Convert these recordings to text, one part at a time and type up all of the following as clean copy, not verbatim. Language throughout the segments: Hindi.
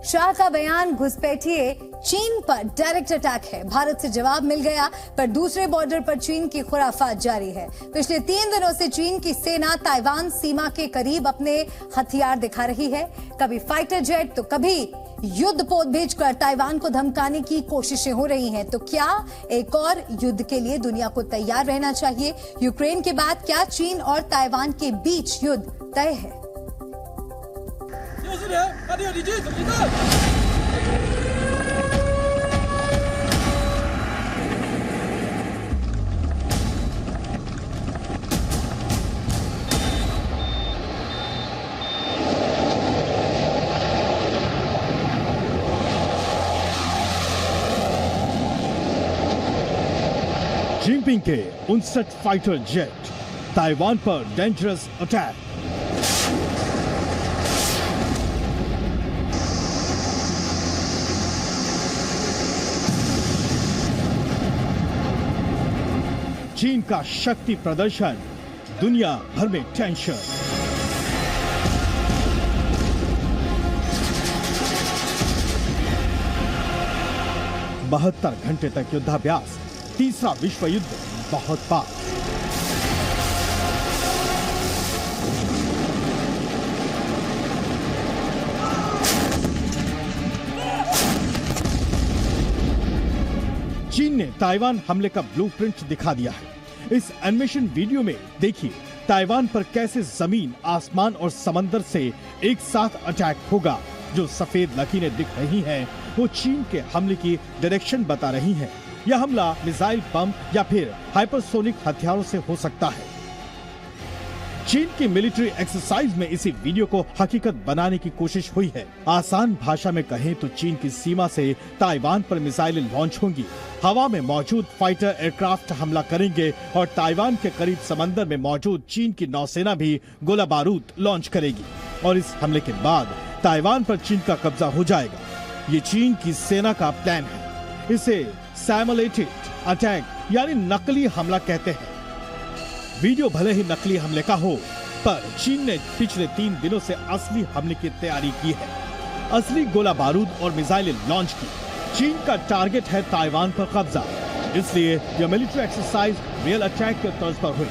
शाह का बयान घुसपैठिए चीन पर डायरेक्ट अटैक है। भारत से जवाब मिल गया, पर दूसरे बॉर्डर पर चीन की खुराफात जारी है। पिछले 3 दिनों से चीन की सेना ताइवान सीमा के करीब अपने हथियार दिखा रही है। कभी फाइटर जेट तो कभी युद्धपोत भेजकर ताइवान को धमकाने की कोशिशें हो रही हैं। तो क्या एक और युद्ध के लिए दुनिया को तैयार रहना चाहिए? यूक्रेन के बाद क्या चीन और ताइवान के बीच युद्ध तय है? जिनपिंग के 59 फाइटर जेट, ताइवान पर डेंजरस अटैक। चीन का शक्ति प्रदर्शन, दुनिया भर में टेंशन। बहत्तर घंटे तक युद्धाभ्यास, तीसरा विश्व युद्ध बहुत पास। चीन ने ताइवान हमले का ब्लूप्रिंट दिखा दिया है। इस एनिमेशन वीडियो में देखिए ताइवान पर कैसे जमीन, आसमान और समंदर से एक साथ अटैक होगा। जो सफेद लकीरें दिख रही हैं, वो चीन के हमले की डायरेक्शन बता रही हैं। यह हमला मिसाइल, बम या फिर हाइपरसोनिक हथियारों से हो सकता है। चीन की मिलिट्री एक्सरसाइज में इसी वीडियो को हकीकत बनाने की कोशिश हुई है। आसान भाषा में कहें तो चीन की सीमा से ताइवान पर मिसाइलें लॉन्च होंगी, हवा में मौजूद फाइटर एयरक्राफ्ट हमला करेंगे और ताइवान के करीब समंदर में मौजूद चीन की नौसेना भी गोला बारूद लॉन्च करेगी और इस हमले के बाद ताइवान पर चीन का कब्जा हो जाएगा। ये चीन की सेना का प्लान है। इसे सिमुलेटेड अटैक यानी नकली हमला कहते हैं। वीडियो भले ही नकली हमले का हो, पर चीन ने पिछले 3 दिनों से असली हमले की तैयारी की है। असली गोला बारूद और मिसाइलें लॉन्च की। चीन का टारगेट है ताइवान पर कब्जा, इसलिए यह मिलिट्री एक्सरसाइज रियल अटैक के तर्ज पर हुई।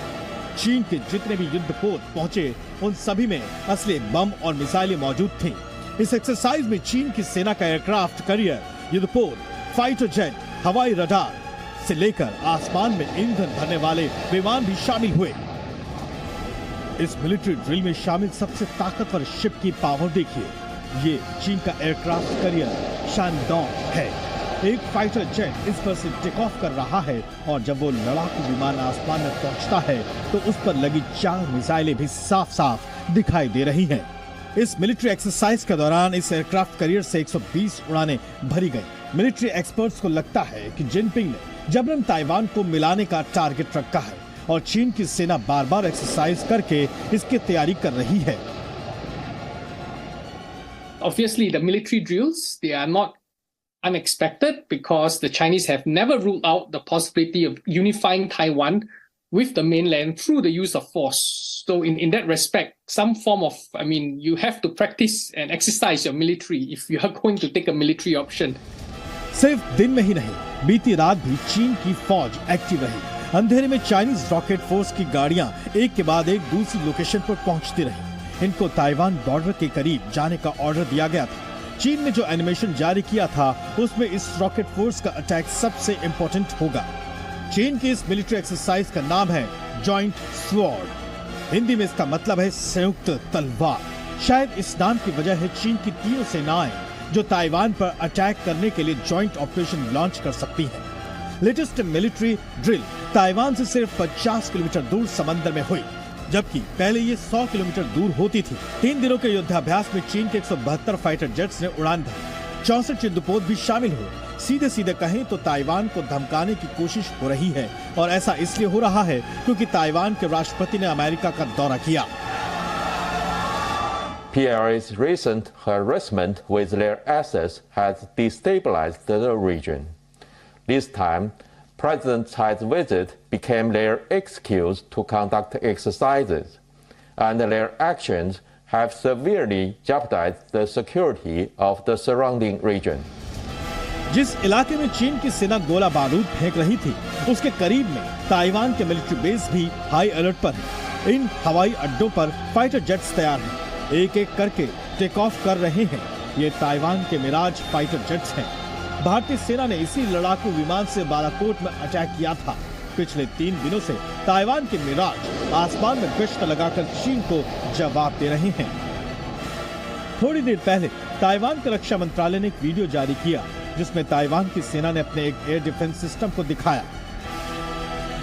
चीन के जितने भी युद्धपोत पहुंचे, उन सभी में असली बम और मिसाइलें मौजूद थी। इस एक्सरसाइज में चीन की सेना का एयरक्राफ्ट कैरियर, युद्धपोत, फाइटर जेट, हवाई रडार से लेकर आसमान में ईंधन भरने वाले विमान भी शामिल हुए। इस मिलिट्री ड्रिल में शामिल सबसे ताकतवर शिप की पावर देखिए। ये चीन का एयरक्राफ्ट कैरियर शानडोंग है। एक फाइटर जेट इस पर से टेक ऑफ कर रहा है और जब वो लड़ाकू विमान आसमान में पहुंचता है तो उस पर लगी 4 मिसाइलें भी साफ साफ दिखाई दे रही हैं। इस मिलिट्री एक्सरसाइज के दौरान इस एयरक्राफ्ट कैरियर से 120 उड़ानें भरी गई। मिलिट्री एक्सपर्ट्स को लगता है कि जिनपिंग ने जबरन ताइवान को मिलाने का टारगेट रखा है और चीन की सेना बार बार एक्सरसाइज करके इसकी तैयारी कर रही है। Obviously, the military drills, they are not unexpected because the Chinese have never ruled out the possibility of unifying Taiwan with the mainland through the use of force. So in that respect, some form of, you have to practice and exercise your military if you are going to take a military option. सिर्फ दिन में ही नहीं, बीती रात भी चीन की फौज एक्टिव रही। अंधेरे में चाइनीज रॉकेट फोर्स की गाड़ियां एक के बाद एक दूसरी लोकेशन पर पहुंचती रही। इनको ताइवान बॉर्डर के करीब जाने का ऑर्डर दिया गया था। चीन ने जो एनिमेशन जारी किया था उसमें इस रॉकेट फोर्स का अटैक सबसे इंपॉर्टेंट होगा। चीन की इस मिलिट्री एक्सरसाइज का नाम है जॉइंट स्वॉर्ड। हिंदी में इसका मतलब है संयुक्त तलवार। शायद इस नाम की वजह है चीन की तीनों सेनाएं जो ताइवान पर अटैक करने के लिए जॉइंट ऑपरेशन लॉन्च कर सकती हैं। लेटेस्ट मिलिट्री ड्रिल ताइवान से सिर्फ 50 किलोमीटर दूर समंदर में हुई, जबकि पहले ये 100 किलोमीटर दूर होती थी। 3 दिनों के युद्धाभ्यास में चीन के 172 फाइटर जेट्स ने उड़ान भरी, 64 युद्धपोत भी शामिल हुए। सीधे सीधे कहें तो ताइवान को धमकाने की कोशिश हो रही है और ऐसा इसलिए हो रहा है क्योंकि ताइवान के राष्ट्रपति ने अमेरिका का दौरा किया। PLA's recent harassment with their assets has destabilized the region. This time, President Tsai's visit became their excuse to conduct exercises, and their actions have severely jeopardized the security of the surrounding region. जिस इलाके में चीन की सेना गोला बारूद फेंक रही थी, उसके करीब में ताइवान के मिलिट्री बेस भी हाई अलर्ट पर है। इन हवाई अड्डों पर फाइटर जेट्स तैयार हैं, एक एक करके टेक ऑफ कर रहे हैं। ये ताइवान के मिराज फाइटर जेट्स हैं। भारतीय सेना ने इसी लड़ाकू विमान से बालाकोट में अटैक किया था। पिछले 3 दिनों से ताइवान के मिराज आसमान में गश्त लगाकर चीन को जवाब दे रहे हैं। थोड़ी देर पहले ताइवान के रक्षा मंत्रालय ने एक वीडियो जारी किया, जिसमें ताइवान की सेना ने अपने एक एयर डिफेंस सिस्टम को दिखाया।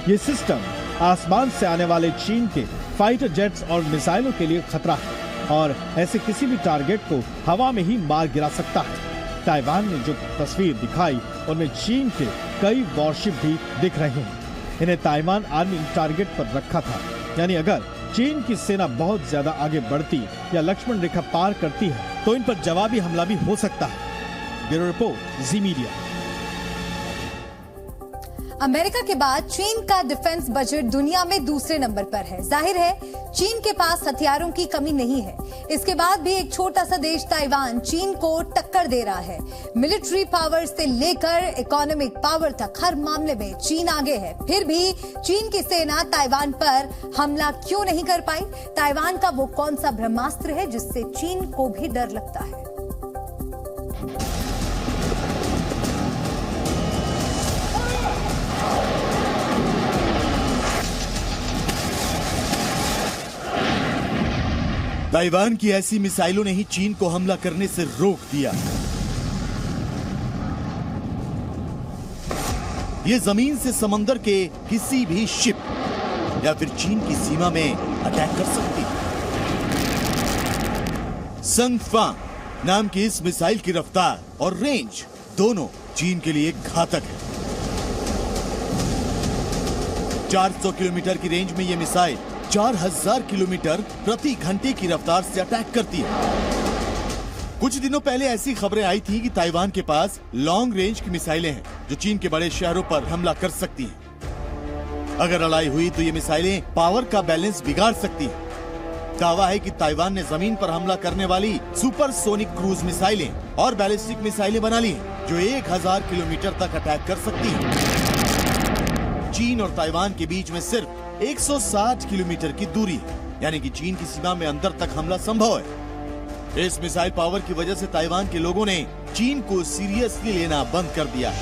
ये सिस्टम आसमान से आने वाले चीन के फाइटर जेट्स और मिसाइलों के लिए खतरा है और ऐसे किसी भी टारगेट को हवा में ही मार गिरा सकता है। ताइवान ने जो तस्वीर दिखाई, उनमें चीन के कई वॉरशिप भी दिख रहे हैं। इन्हें ताइवान आर्मी टारगेट पर रखा था, यानी अगर चीन की सेना बहुत ज्यादा आगे बढ़ती या लक्ष्मण रेखा पार करती है तो इन पर जवाबी हमला भी हो सकता है। ब्यूरो रिपोर्ट, जी मीडिया। अमेरिका के बाद चीन का डिफेंस बजट दुनिया में दूसरे नंबर पर है। जाहिर है चीन के पास हथियारों की कमी नहीं है। इसके बाद भी एक छोटा सा देश ताइवान चीन को टक्कर दे रहा है। मिलिट्री पावर से लेकर इकोनॉमिक पावर तक हर मामले में चीन आगे है। फिर भी चीन की सेना ताइवान पर हमला क्यों नहीं कर पाई? ताइवान का वो कौन सा ब्रह्मास्त्र है जिससे चीन को भी डर लगता है? ताइवान की ऐसी मिसाइलों ने ही चीन को हमला करने से रोक दिया। ये जमीन से समंदर के किसी भी शिप या फिर चीन की सीमा में अटैक कर सकती है। संगफा नाम की इस मिसाइल की रफ्तार और रेंज दोनों चीन के लिए घातक है। 400 किलोमीटर की रेंज में ये मिसाइल 4000 किलोमीटर प्रति घंटे की रफ्तार से अटैक करती है। कुछ दिनों पहले ऐसी खबरें आई थी कि ताइवान के पास लॉन्ग रेंज की मिसाइलें हैं जो चीन के बड़े शहरों पर हमला कर सकती हैं। अगर लड़ाई हुई तो ये मिसाइलें पावर का बैलेंस बिगाड़ सकती हैं। दावा है कि ताइवान ने जमीन पर हमला करने वाली सुपरसोनिक क्रूज मिसाइलें और बैलिस्टिक मिसाइलें बना ली हैं जो 1000 किलोमीटर तक अटैक कर सकती हैं। चीन और ताइवान के बीच में सिर्फ 160 किलोमीटर की दूरी है, यानी कि चीन की सीमा में अंदर तक हमला संभव है। इस मिसाइल पावर की वजह से ताइवान के लोगों ने चीन को सीरियसली लेना बंद कर दिया है।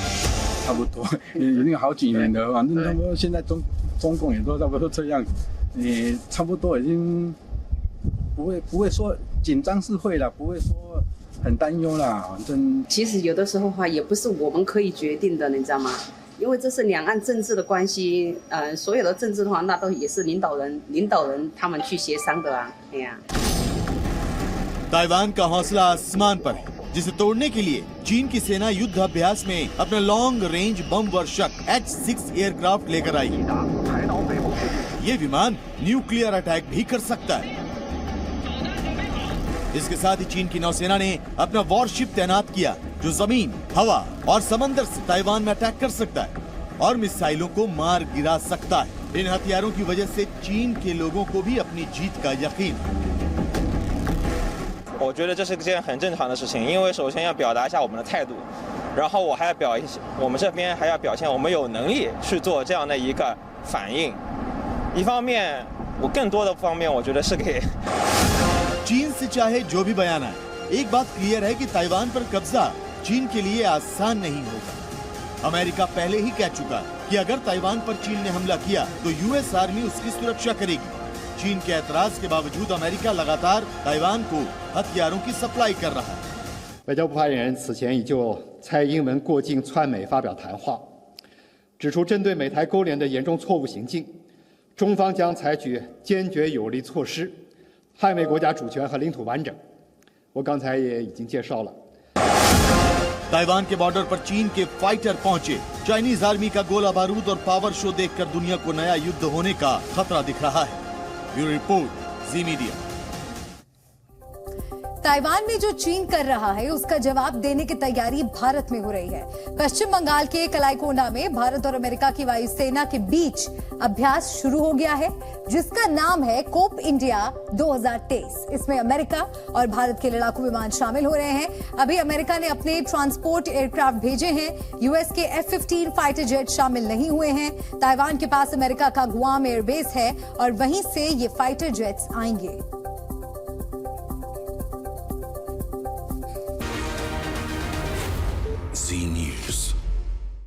差不多已经好几年了，反正他们现在中共也都差不多这样，也差不多已经不会说紧张是会了，不会说很担忧啦，反正其实有的时候话也不是我们可以决定的，你知道吗？因为这是两岸政治的关系，所有的政治的话，那都也是领导人他们去协商的啊，哎呀。ताइवान का हौसला आसमान पर है, जिसे तोड़ने के लिए चीन की सेना युद्ध अभ्यास में अपना लॉन्ग रेंज बम वर्षक H-6 एयरक्राफ्ट लेकर आई। ये विमान न्यूक्लियर अटैक भी कर सकता है। इसके साथ ही चीन की नौसेना ने अपना वॉरशिप तैनात किया जो जमीन, हवा और समंदर से ताइवान में अटैक कर सकता है और मिसाइलों को मार गिरा सकता है। इन हथियारों की वजह से चीन के लोगों को भी अपनी जीत का यकीन। 我觉得这是件很正常的事情，因为首先要表达一下我们的态度，然后我们这边还要表现我们有能力去做这样的一个反应。一方面，我更多的方面我觉得是给 चीन से चाहे जो भी बयान आए, एक बात क्लियर है कि ताइवान पर कब्जा चीन के लिए आसान नहीं होगा। अमेरिका पहले ही कह चुका कि अगर ताइवान पर चीन ने हमला किया तो यूएस आर्मी उसकी सुरक्षा करेगी। चीन के ऐतराज के बावजूद अमेरिका लगातार ताइवान को हथियारों की सप्लाई कर रहा है। 外交部发言人此前已就蔡英文过境窜美发表谈话，指出针对美台勾连的严重错误行径，中方将采取坚决有力措施，捍卫国家主权和领土完整。我刚才也已经介绍了。 ताइवान के बॉर्डर पर चीन के फाइटर पहुंचे। चाइनीज आर्मी का गोला बारूद और पावर शो देखकर दुनिया को नया युद्ध होने का खतरा दिख रहा है। ब्यूरो रिपोर्ट, जी मीडिया। ताइवान में जो चीन कर रहा है उसका जवाब देने की तैयारी भारत में हो रही है। पश्चिम बंगाल के कलाईकोंडा में भारत और अमेरिका की वायुसेना के बीच अभ्यास शुरू हो गया है, जिसका नाम है कोप इंडिया 2023। इसमें अमेरिका और भारत के लड़ाकू विमान शामिल हो रहे हैं। अभी अमेरिका ने अपने ट्रांसपोर्ट एयरक्राफ्ट भेजे हैं, यूएस के F-15 फाइटर जेट शामिल नहीं हुए हैं। ताइवान के पास अमेरिका का गुआम एयरबेस है और वहीं से ये फाइटर जेट्स आएंगे। Z News.